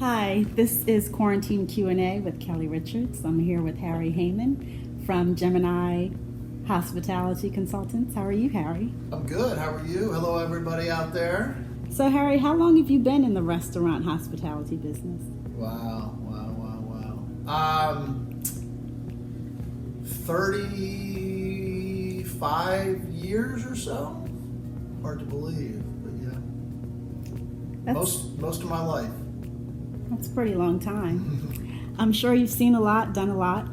Hi, this is Quarantine Q&A with Kelly Richards. I'm here with Harry Hayman from Gemini Hospitality Consultants. How are you, Harry? I'm good. How are you? Hello, everybody out there. So, Harry, how long have you been in the restaurant hospitality business? Wow. 35 years or so. Hard to believe, but yeah. Most of my life. That's a pretty long time. I'm sure you've seen a lot, done a lot.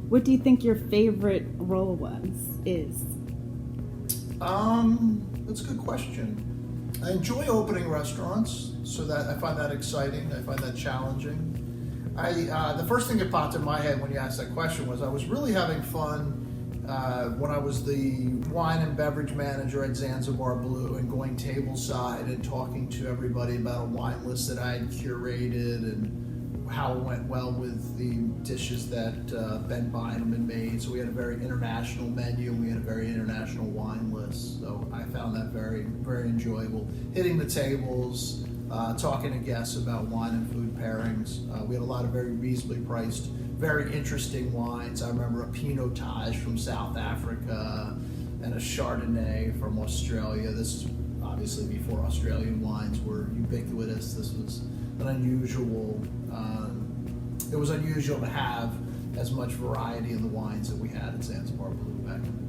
What do you think your favorite role is? That's a good question. I enjoy opening restaurants, so that I find that exciting. I find that challenging. The first thing that popped in my head when you asked that question was I was really having fun when I was the wine and beverage manager at Zanzibar Blue and going tableside and talking to everybody about a wine list that I had curated and how it went well with the dishes that Ben Bynum had made. So we had a very international menu and we had a very international wine list. So I found that very, very enjoyable. Hitting the tables, talking to guests about wine and food pairings. We had a lot of very reasonably priced, very interesting wines. I remember a Pinotage from South Africa and a Chardonnay from Australia. This is obviously before Australian wines were ubiquitous. This was an unusual, it was unusual to have as much variety in the wines that we had at Zanzibar Blue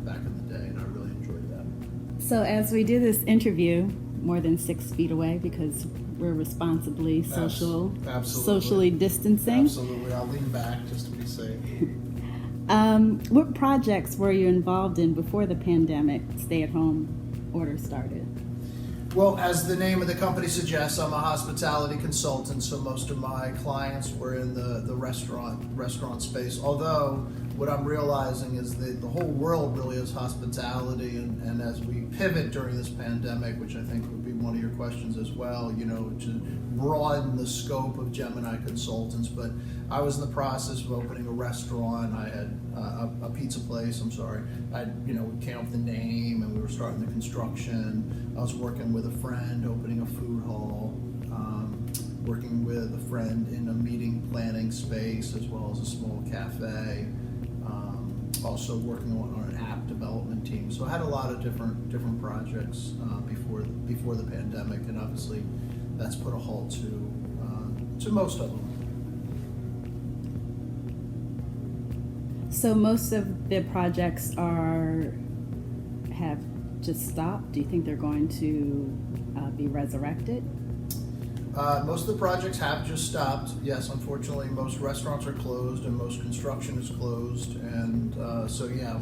back in the day, and I really enjoyed that. So as we do this interview, more than 6 feet away because we're responsibly socially distancing. Absolutely, I'll lean back just to be safe. What projects were you involved in before the pandemic stay-at-home order started? Well, as the name of the company suggests, I'm a hospitality consultant, so most of my clients were in the restaurant space. Although what I'm realizing is that the whole world really is hospitality, and as we pivot during this pandemic, which I think would be one of your questions as well, to broaden the scope of Gemini Consultants. But I was in the process of opening a restaurant. I had a pizza place. We came up with the name, and we were starting the construction. I was working with a friend opening a food hall, working with a friend in a meeting planning space as well as a small cafe. Also working on an app development team. So I had a lot of different projects before the pandemic, and obviously that's put a halt to most of them. So most of the projects have just stopped. Do you think they're going to be resurrected? Most of the projects have just stopped. Yes, unfortunately, most restaurants are closed and most construction is closed, and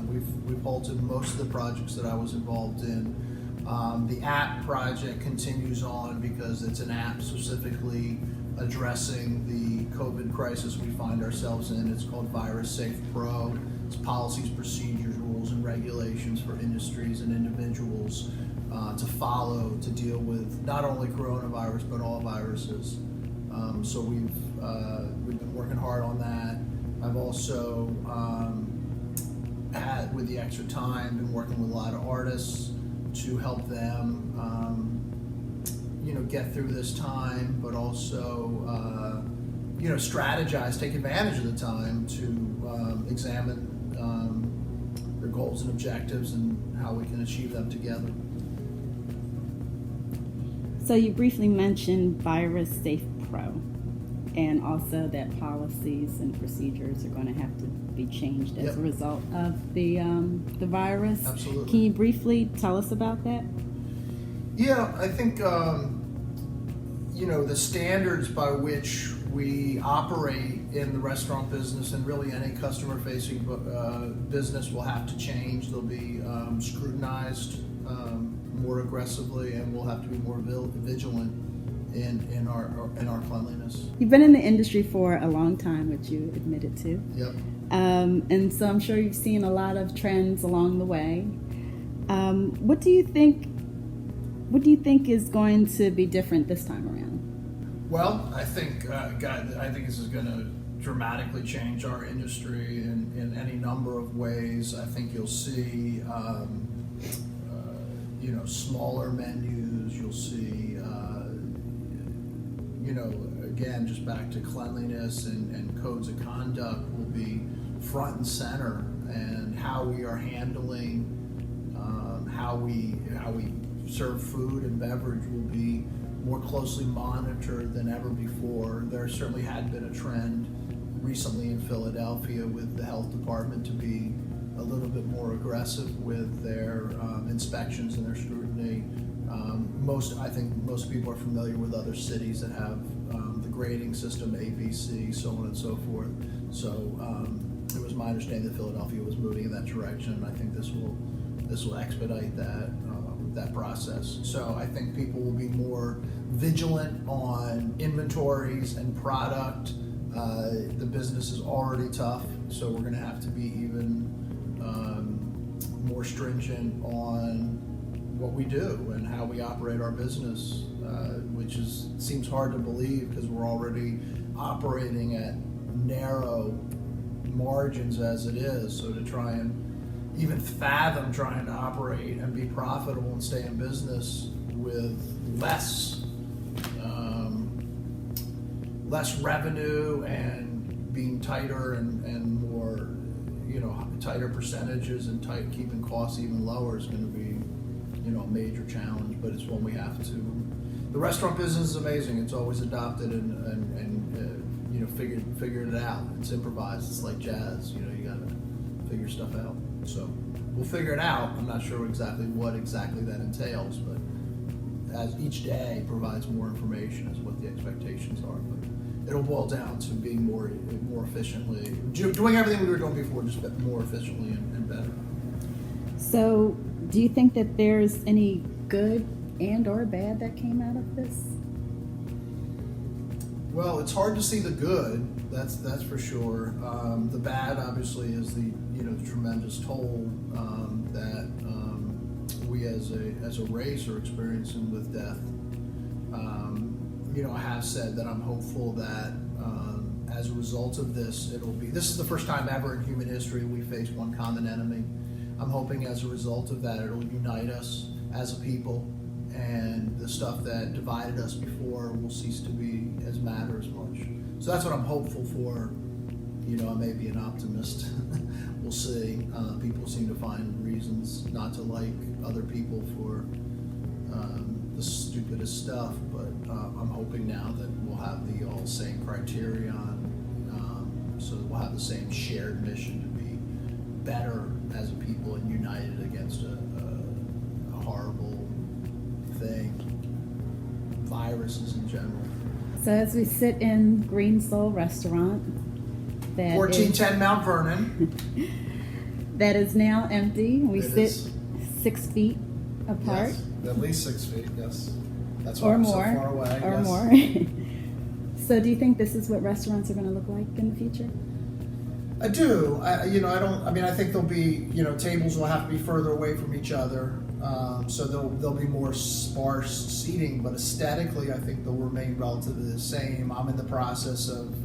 we've halted most of the projects that I was involved in. The app project continues on because it's an app specifically addressing the COVID crisis we find ourselves in. It's called Virus Safe Pro. It's policies, procedures, rules, and regulations for industries and individuals to follow to deal with not only coronavirus but all viruses. So we've been working hard on that. I've also with the extra time, been working with a lot of artists to help them get through this time, but also strategize, take advantage of the time to examine their goals and objectives and how we can achieve them together. So you briefly mentioned Virus Safe Pro, and also that policies and procedures are going to have to be changed as a result of the virus. Absolutely. Can you briefly tell us about that? Yeah, I think the standards by which we operate in the restaurant business and really any customer-facing business will have to change. They'll be scrutinized more aggressively, and we'll have to be more vigilant in our cleanliness. You've been in the industry for a long time, which you admitted to. Yep. And so I'm sure you've seen a lot of trends along the way. What do you think is going to be different this time around? Well, I think this is going to dramatically change our industry in any number of ways. I think you'll see smaller menus. You'll see again, just back to cleanliness and codes of conduct will be front and center, and how we are handling how we serve food and beverage will be more closely monitored than ever before. There certainly had been a trend recently in Philadelphia with the health department to be a little bit more aggressive with their inspections and their scrutiny. I think most people are familiar with other cities that have the grading system, A, B, C, so on and so forth. So it was my understanding that Philadelphia was moving in that direction, and I think this will expedite that process. So I think people will be more vigilant on inventories and product. The business is already tough, so we're going to have to be even more stringent on what we do and how we operate our business, which seems hard to believe because we're already operating at narrow margins as it is. So to try and even fathom trying to operate and be profitable and stay in business with less revenue and being tighter and more, tighter percentages and keeping costs even lower is going to be, a major challenge, but it's one we have to. The restaurant business is amazing. It's always adopted and figured it out. It's improvised. It's like jazz. You got to figure stuff out. So we'll figure it out. I'm not sure what that entails, but as each day provides more information as what the expectations are. But it'll boil down to being more efficiently, doing everything we were doing before, just more efficiently and better. So do you think that there's any good and or bad that came out of this? Well, it's hard to see the good. That's for sure. The bad, obviously, is the tremendous toll that we as a race are experiencing with death. I have said that I'm hopeful that as a result of this, this is the first time ever in human history we face one common enemy. I'm hoping as a result of that it'll unite us as a people, and the stuff that divided us before will cease to matter as much. So that's what I'm hopeful for. I may be an optimist. We'll see. People seem to find reasons not to like other people for the stupidest stuff, but I'm hoping now that we'll have the all same criterion, so that we'll have the same shared mission to be better as a people and united against a horrible thing, viruses in general. So as we sit in Green Soul Restaurant, that 1410 Mount Vernon. that is now empty. We It sit is. 6 feet apart. Yes, at least 6 feet, yes. That's why Or I'm more, so far away. or yes. more. So do you think this is what restaurants are going to look like in the future? I do. I think there'll be, tables will have to be further away from each other. So there'll be more sparse seating, but aesthetically, I think they'll remain relatively the same. I'm in the process of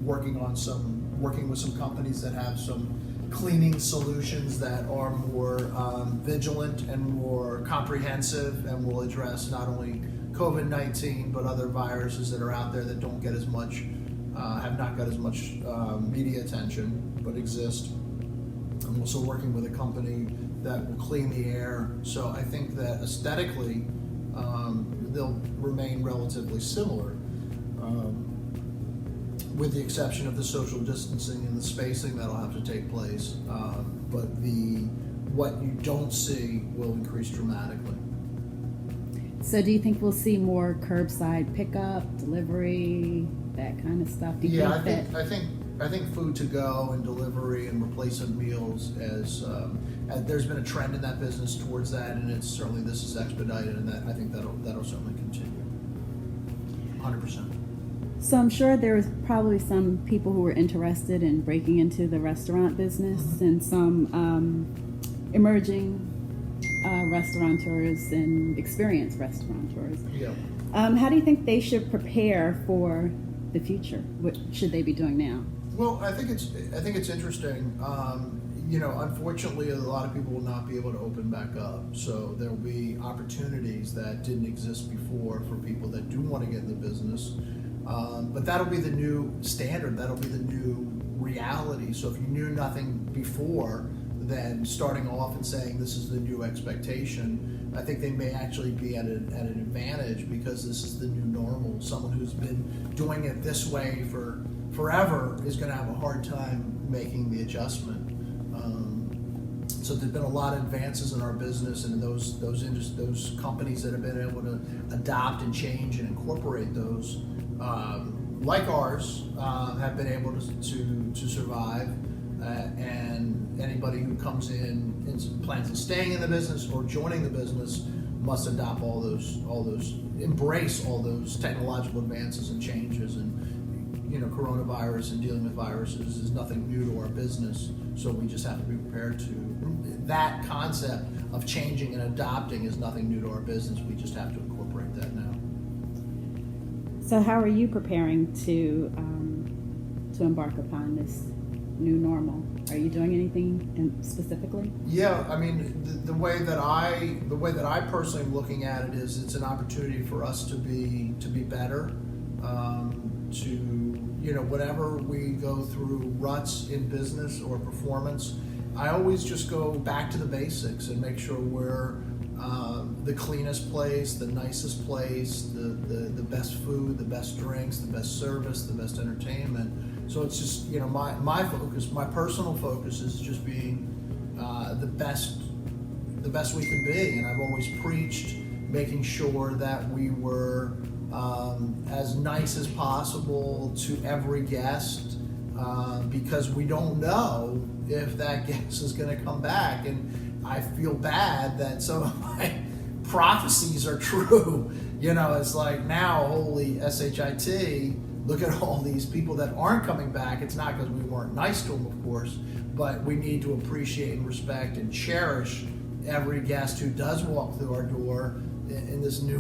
working with some companies that have some cleaning solutions that are more vigilant and more comprehensive, and will address not only COVID-19 but other viruses that are out there that don't get as much, have not got as much media attention, but exist. I'm also working with a company that will clean the air. So I think that aesthetically, they'll remain relatively similar, with the exception of the social distancing and the spacing that'll have to take place. But what you don't see will increase dramatically. So do you think we'll see more curbside pickup, delivery, that kind of stuff? Do you think I think food to go and delivery and replacement meals there's been a trend in that business towards that, and this is expedited, and that I think that'll certainly continue. 100%. So I'm sure there's probably some people who are interested in breaking into the restaurant business, Mm-hmm. and some emerging restaurateurs and experienced restaurateurs. Yeah. How do you think they should prepare for the future? What should they be doing now? Well, I think it's interesting. unfortunately, a lot of people will not be able to open back up. So there will be opportunities that didn't exist before for people that do want to get in the business. But that'll be the new standard. That'll be the new reality. So if you knew nothing before, then starting off and saying this is the new expectation, I think they may actually be at an advantage, because this is the new normal. Someone who's been doing it this way for forever is going to have a hard time making the adjustment. So there's been a lot of advances in our business, and those companies that have been able to adopt and change and incorporate those, like ours, have been able to survive. And anybody who comes in and plans on staying in the business or joining the business must adopt embrace all those technological advances and changes. And coronavirus and dealing with viruses is nothing new to our business, so we just have to be prepared to. That concept of changing and adopting is nothing new to our business. We just have to incorporate that now. So how are you preparing to embark upon this new normal? Are you doing anything specifically? Yeah, I mean, the way that I personally am looking at it is it's an opportunity for us to be better. Whenever we go through ruts in business or performance, I always just go back to the basics and make sure we're the cleanest place, the nicest place, the best food, the best drinks, the best service, the best entertainment. So it's just, my focus, my personal focus is just being the best we can be. And I've always preached making sure that we were as nice as possible to every guest, because we don't know if that guest is going to come back. And I feel bad that some of my prophecies are true. It's like, now, holy shit, look at all these people that aren't coming back. It's not because we weren't nice to them, of course, but we need to appreciate and respect and cherish every guest who does walk through our door in this new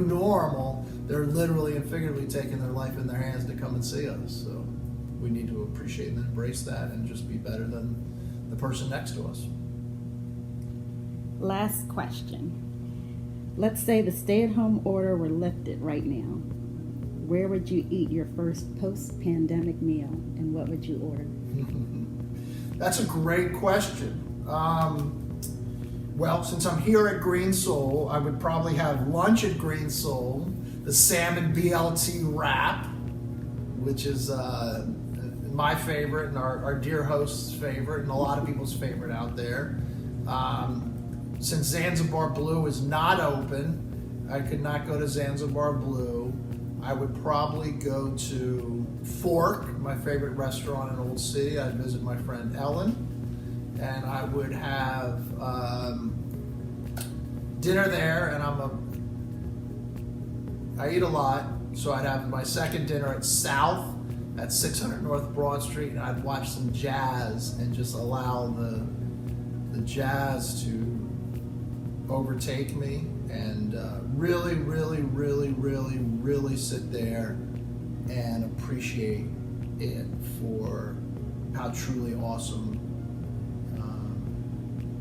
normal. They're literally and figuratively taking their life in their hands to come and see us. So we need to appreciate and embrace that and just be better than the person next to us. Last question. Let's say the stay-at-home order were lifted right now. Where would you eat your first post-pandemic meal, and what would you order? That's a great question. Well, since I'm here at Green Soul, I would probably have lunch at Green Soul, the salmon BLT wrap, which is my favorite and our dear host's favorite and a lot of people's favorite out there. Since Zanzibar Blue is not open, I could not go to Zanzibar Blue. I would probably go to Fork, my favorite restaurant in Old City. I'd visit my friend Ellen, and I would have dinner there. And I eat a lot, so I'd have my second dinner at South at 600 North Broad Street, and I'd watch some jazz and just allow the jazz to overtake me, and really, really, really, really, really sit there and appreciate it for how truly awesome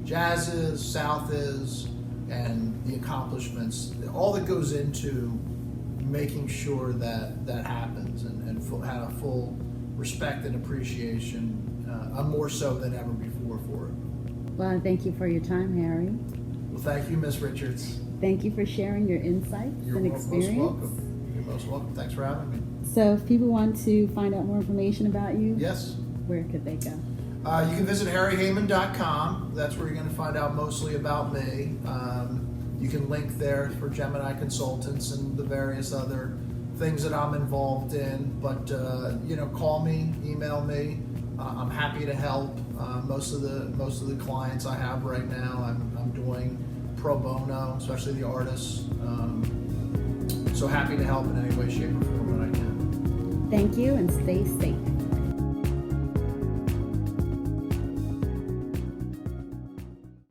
jazz is, South is, and the accomplishments, all that goes into making sure that happens, and have a full respect and appreciation, more so than ever before for it. Well, thank you for your time, Harry. Well, thank you, Ms. Richards. Thank you for sharing your insights and experience. Most welcome. You're most welcome. Thanks for having me. So if people want to find out more information about you, Yes. where could they go? You can visit harryhayman.com. That's where you're going to find out mostly about me. You can link there for Gemini Consultants and the various other things that I'm involved in. But call me, email me. I'm happy to help. Most of the clients I have right now, I'm doing pro bono, especially the artists. So happy to help in any way, shape, or form that I can. Thank you, and stay safe.